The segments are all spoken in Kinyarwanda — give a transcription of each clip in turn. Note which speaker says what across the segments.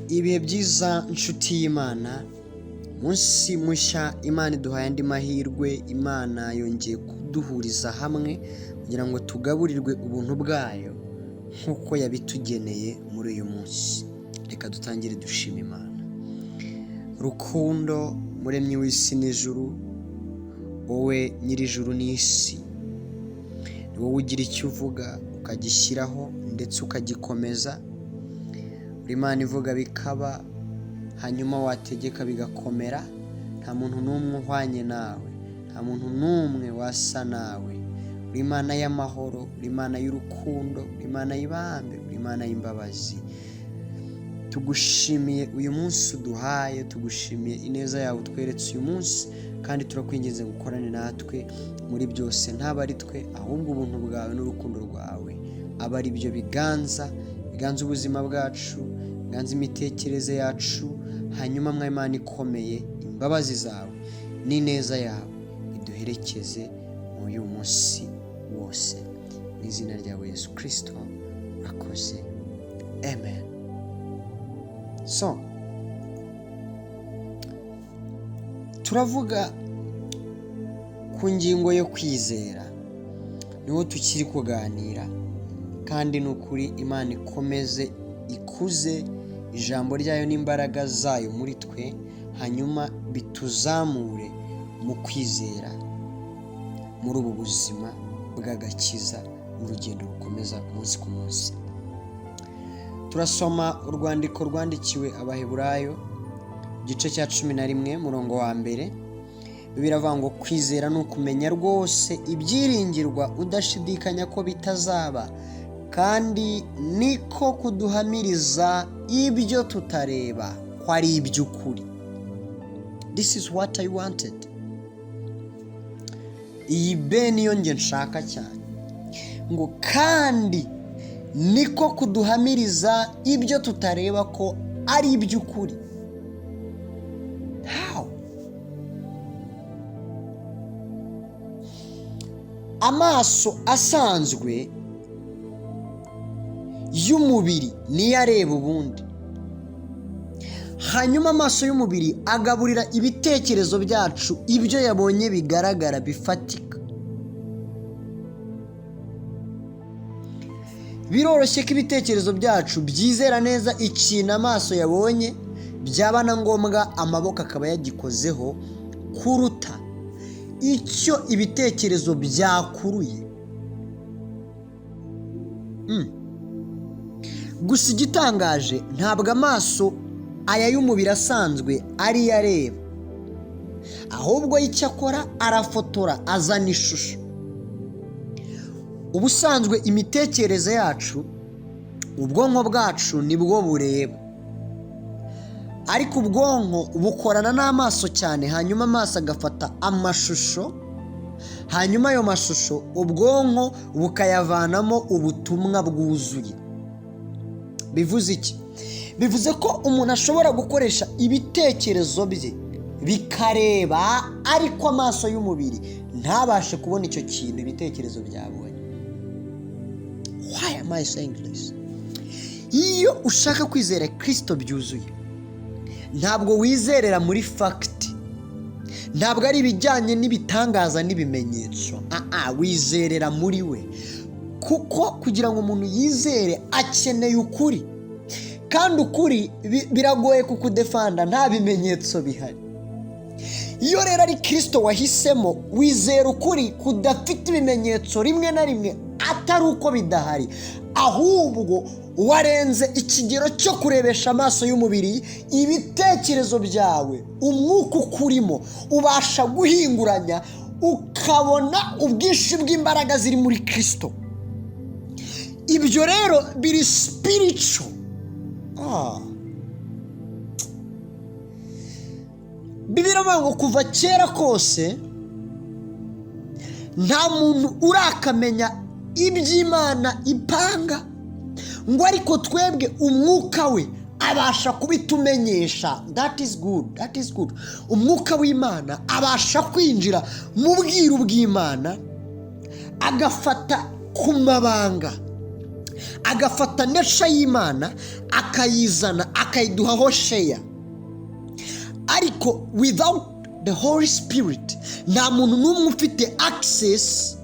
Speaker 1: Ibihe byiza inshuti y'Imana, munsi mushya Imana iduhaye andi mahirwe. Imana yongeye kuduhuriza hamwe kugira ngo tugaburirwe ubuntu bwayo nk'uko yabitugeneye muri uyu munsi. Reka dutangire dushima Imana. Rukundo muremyi w'isi n'ijuru, wowe nyir'ijuru n'isi, ni wowe ugira icyo uvuga ukagishyiraho ndetse ukagikomeza. Uri Imana ivuga bikaba, hanyuma wategeka bigakomera. Nta muntu n'umwe uhwanye nawe, nta muntu n'umwe wasa nawe. Uri Imana y'amahoro, uri Imana y'urukundo, uri Imana y'ibambe, uri Imana y'imbabazi. Tugushimiye uyu munsi uduhaye, tugushimiye ineza yawe utweretse uyu munsi, kandi turakwinginze gukorana natwe muri byose. Ntaba ari twe, ahubwo ubuntu bwawe n'urukundo rwawe aba ari byo biganza ubuzima bwacu, biganza imitekerereze yacu. Hanyuma mwa Imana ikomeye, imbabazi zawe n'ineza yawe iduherekeze muri uyu munsi wose. Mu izina ryawe Yesu Kristo urakoze, amen. So, turavuga ku ngingo yo kwizera, niho tukiri kuganira, kandi ni ukuri Imana ikomeze ikuze ijambo ryayo n'imbaraga zayo muri twe, hanyuma bituzamure mu kwizera muri ubu buzima bw'agakiza, mu rugendo rukomeza umunsi ku munsi. Turasoma urwandiko rwandikiwe Abaheburayo, igice cya 11 murongo wa mbere. Bibiliya iravuga ngo kwizera ni ukumenya rwose ibyiringirwa udashidikanya ko bitazaba, kandi niko kuduhamiriza ibyo tutareba ko ari iby'ukuri. This is what I wanted. Iyi niyo nge nshaka cyane, ngo kandi niko kuduhamiriza ibyo tutareba ko ari iby'ukuri. How? Amaso asanzwe y'umubiri niyo areba ubundi, hanyuma amaso y'umubiri agaburira ibitekerezo byacu ibyo yabonye bigaragara bifatika. Biroroshye ko ibitekerezo byacu byizera neza ikintu amaso yabonye, byaba na ngombwa amaboko akaba yagikozeho, kuruta icyo ibitekerezo byakuruye. Gusa igitangaje, ntabwo amaso aya y'umubiri asanzwe ariyo areba, ahubwo icyo akora arafotora, azana ishusho. Ubusanzwe imitekerereze yacu, ubwonko bwacu nibwo bureba, ariko ubwonko bukorana n'amaso cyane, hanyuma amaso agafata amashusho, hanyuma ayo mashusho ubwonko bukayavanamo ubutumwa bwuzuye. Bivuze iki? Bivuze ko umuntu ashobora gukoresha ibitekerezo bye bikareba, ariko amaso y'umubiri ntabashe kubona icyo kintu ibitekerezo byabonye. Why am I saying this? Iyo ushaka kwizera Kristo byuzuye, ntabwo wizerera muri fact, ntabwo ari ibijyanye n'ibitangaza n'ibimenyetso. Wizerera muri we, kuko kugira ngo umuntu yizere akeneye ukuri, kandi ukuri biragoye kukudefanda nta bimenyetso bihari. Iyo rero ari Kristo wahisemo, wizera ukuri kudafite ibimenyetso, rimwe na rimwe atari uko bidahari, ahubwo warenze ikigero cyo kurebesha amaso y'umubiri ibitekerezo byawe. Umwuka ukurimo ubasha guhinguranya, ukabona ubwinshi bw'imbaraga ziri muri Kristo. Ibyo rero biri spiritual. Bibiliya iravuga ngo kuva kera kose nta muntu urakamenya iby'Imana ipanga, ngo ariko twebwe umwuka we abasha kubitumenyesha. That is good, that is good. Umwuka w'Imana abasha kwinjira mu bwiru bw'Imana, agafata ku mabanga, agafata nesha y'Imana akayizana akayiduhaho sheya. Ariko without the Holy Spirit nta muntu n'umwe ufite access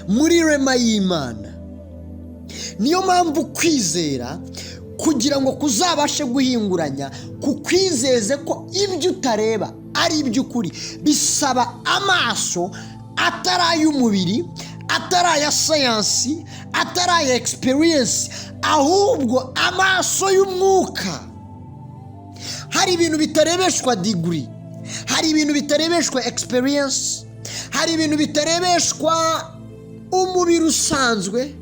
Speaker 1: muri rema y'Imana. Niyo mpamvu kwizera kugira ngo kuzabashe guhinguranya kukwizeze ko ibyo utareba ari iby'ukuri, bisaba amaso atari ay'umubiri, atari aya sayansi, atari aya experience, ahubwo amaso y'umwuka. Hari ibintu bitarebeshwa degree, hari ibintu bitarebeshwa experience, hari ibintu bitarebeshwa umubiri usanzwe,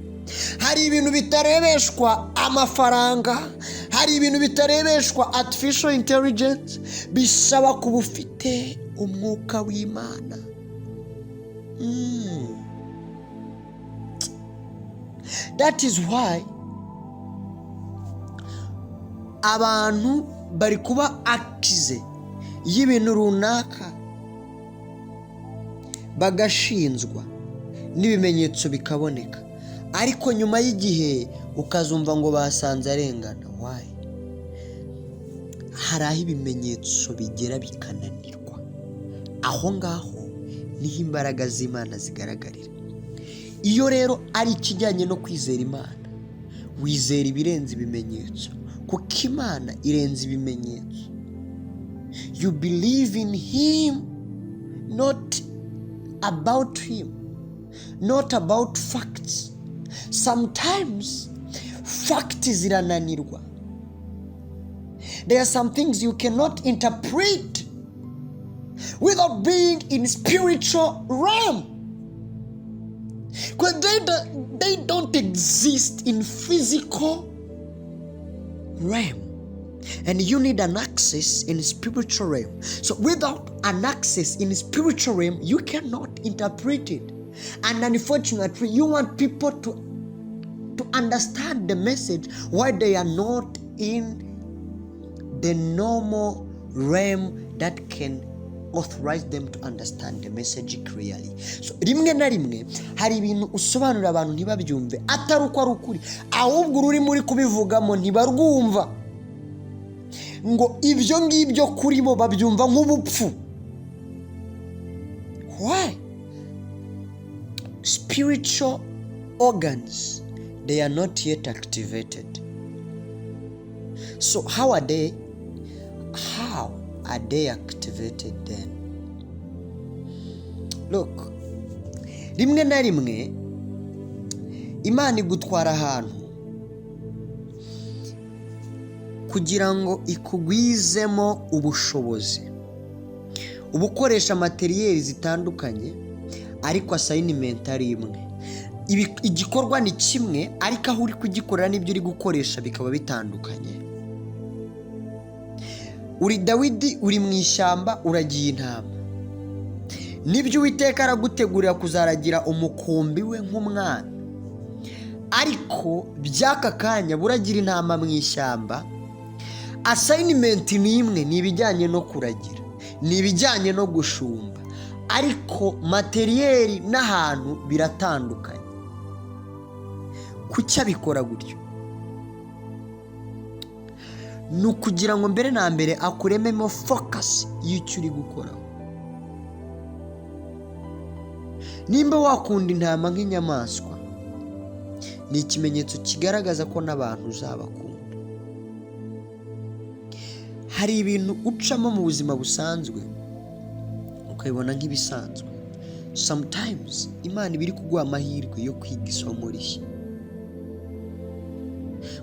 Speaker 1: hari ibintu bitarebeshwa amafaranga, hari ibintu bitarebeshwa artificial intelligence. Bisaba kuba ufite umwuka w'Imana. That is why abantu bari kuba akize y'ibintu runaka bagashinzwa n'ibimenyetso bikaboneka, ariko nyuma y'igihe ukazumva ngo basanze arengana. Why? Hari aho ibimenyetso bigera bikananirwa. Aho ngaho niho imbaraga z'Imana zigaragarira. Iyo rero ari ikijyanye no kwizera Imana, wizera ibirenze ibimenyetso, kuko Imana irenze ibimenyetso. You believe in Him, not about Him, not about facts. Sometimes facts zirananirwa. There are some things you cannot interpret without being in spiritual realm, because they don't exist in physical realm, and you need an access in spiritual realm. So without an access in spiritual realm, you cannot interpret it. And unfortunately, you want people to understand the message while they are not in the normal realm that can authorize them to understand the message clearly. So rimwe na rimwe hari ibintu usobanurira abantu ntibabyumve atari uko ari ukuri, ahubwo uri muri kubivugamo ntibarwumva, ngo ibyo ngibyo kuri bo babyumva nk'ubupfu. Why? Spiritual organs, they are not yet activated. So how are they activated then? Look, rimwe na rimwe Imana igutwara ahantu kugira ngo ikugwizemo ubushobozi, ubukoresha materiyeri zitandukanye, ariko assignment ari imwe. Igikorwa ni kimwe, ariko aho uri kugikorera n'ibyo uri gukoresha bikaba bitandukanye. Uri Dawidi, uri mu ishyamba, uragiye intama. Nibyo Uwiteka aragutegurira kuzaragira umukumbi we nk'umwana, ariko by'aka kanya buragira intama mu ishyamba. Assignment ni imwe, ni ibijyanye no kuragira, ni ibijyanye no gushumba, ariko materiyeri n'ahantu biratandukanye. Kuki abikora gutyo? Ni ukugira ngo mbere na mbere akurememo focus y'icyo uri gukora. Nimba wakunda intama nk'inyamaswa, ni ikimenyetso kigaragaza ko n'abantu uzabakunda. Hari ibintu ucamo mu buzima busanzwe ukabibona nk'ibisanzwe. Sometimes Imana iba iri kuguha amahirwe yo kwiga isomo rishya,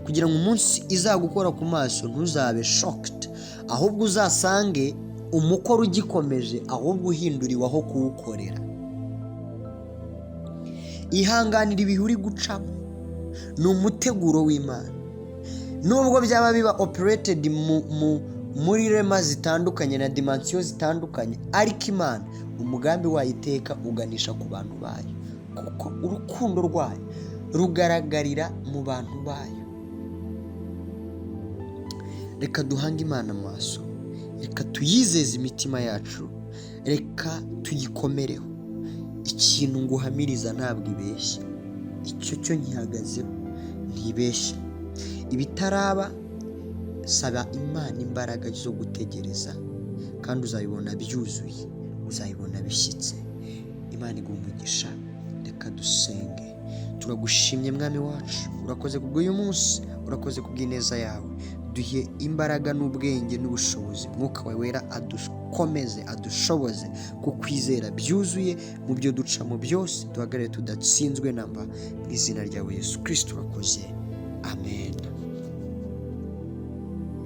Speaker 1: kugira ngo umunsi izagukora ku maso ntuzabe shocked, ahubwo uzasange umukoro ugikomeje, ahubwo uhinduriwe aho kuwukorera. Ihanganira ibihe uri gucamo, ni umuteguro w'Imana. Nubwo byaba biba operated muri rema zitandukanye na dimension zitandukanye, ariko Imana umugambi wayiteka uganisha ku bantu bayo, kuko urukundo rwayo rugaragarira mu bantu bayo. Reka duhange Imana amaso, reka tuyizeze imitima yacu, reka tuyikomereho. Ikintu nguhamiriza ntabwo ibeshya, icyo cyo nkihagazeho. ntibeshya. Ibitaraba saba Imana imbaraga zo gutegereza, kandi uzabibona byuzuye, uzabibona bishyitse. Imana iguhe umugisha. Reka dusenge. Turagushimye Mwami wacu, urakoze kubw'uyu munsi, urakoze kubw'ineza yawe. Duhe imbaraga n'ubwenge n'ubushobozi, Mwuka wawe wera adukomeze, adushoboze kukwizera byuzuye mu byo ducamo byose. Duhagarare tudatsinzwe namba, mu izina ryawe Yesu Kristo urakoze. Amen.